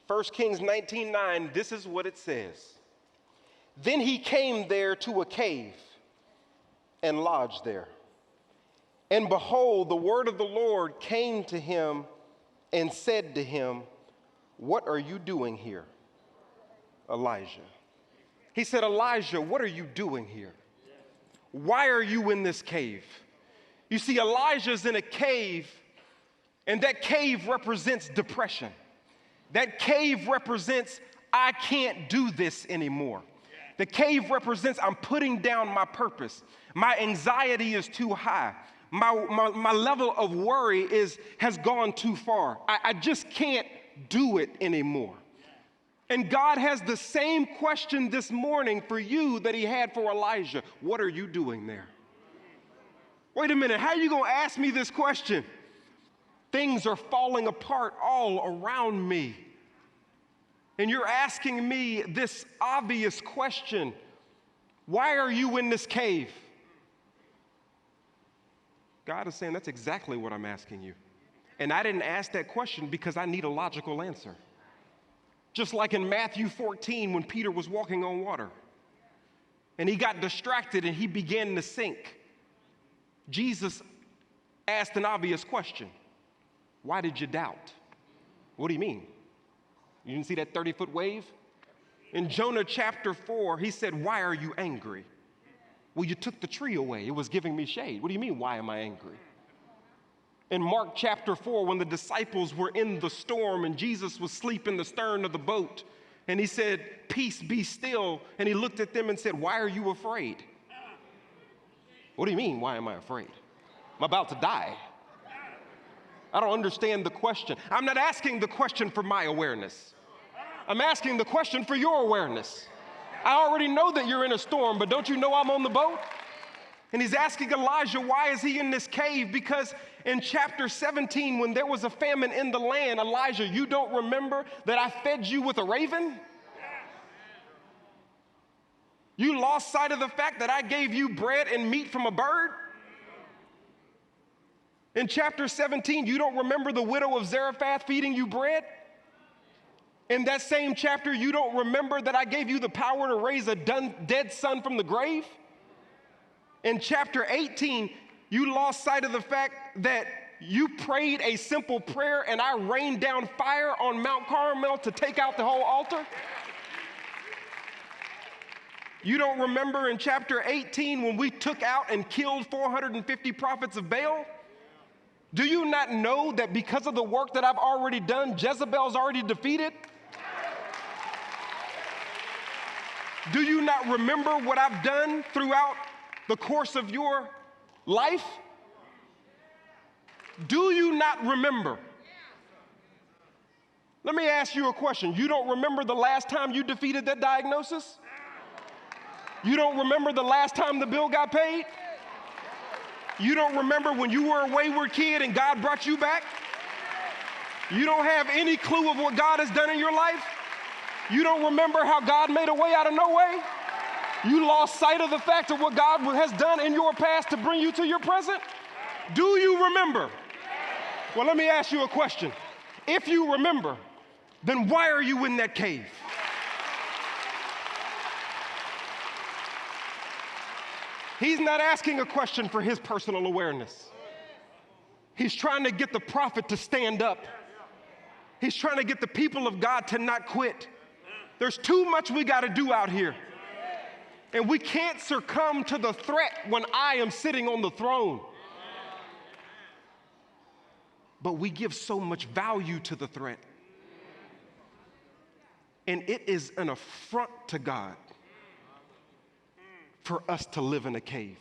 1 Kings 19:9, this is what it says. Then he came there to a cave and lodged there. And behold, the word of the Lord came to him and said to him, what are you doing here, Elijah? He said, Elijah, what are you doing here? Why are you in this cave? You see, Elijah's in a cave, and that cave represents depression. That cave represents, I can't do this anymore. The cave represents, I'm putting down my purpose. My anxiety is too high. My level of worry has gone too far. I just can't do it anymore. And God has the same question this morning for you that he had for Elijah. What are you doing there? Wait a minute, how are you going to ask me this question? Things are falling apart all around me. And you're asking me this obvious question. Why are you in this cave? God is saying, that's exactly what I'm asking you. And I didn't ask that question because I need a logical answer. Just like in Matthew 14 when Peter was walking on water and he got distracted and he began to sink. Jesus asked an obvious question. Why did you doubt? What do you mean? You didn't see that 30-foot wave? In Jonah chapter 4, he said, why are you angry? Well, you took the tree away. It was giving me shade. What do you mean, why am I angry? In Mark chapter 4, when the disciples were in the storm and Jesus was asleep in the stern of the boat, and he said, peace, be still. And he looked at them and said, why are you afraid? What do you mean, why am I afraid? I'm about to die. I don't understand the question. I'm not asking the question for my awareness. I'm asking the question for your awareness. I already know that you're in a storm, but don't you know I'm on the boat? And he's asking Elijah, why is he in this cave? Because in chapter 17, when there was a famine in the land, Elijah, you don't remember that I fed you with a raven? You lost sight of the fact that I gave you bread and meat from a bird? In chapter 17, you don't remember the widow of Zarephath feeding you bread? In that same chapter, you don't remember that I gave you the power to raise a dead son from the grave? In chapter 18, you lost sight of the fact that you prayed a simple prayer and I rained down fire on Mount Carmel to take out the whole altar? You don't remember in chapter 18 when we took out and killed 450 prophets of Baal? Do you not know that because of the work that I've already done, Jezebel's already defeated? Do you not remember what I've done throughout the course of your life? Do you not remember? Let me ask you a question. You don't remember the last time you defeated that diagnosis? You don't remember the last time the bill got paid? You don't remember when you were a wayward kid and God brought you back? You don't have any clue of what God has done in your life? You don't remember how God made a way out of no way? You lost sight of the fact of what God has done in your past to bring you to your present? Do you remember? Well, let me ask you a question. If you remember, then why are you in that cave? He's not asking a question for his personal awareness. He's trying to get the prophet to stand up. He's trying to get the people of God to not quit. There's too much we got to do out here. And we can't succumb to the threat when I am sitting on the throne. But we give so much value to the threat. And it is an affront to God for us to live in a cave.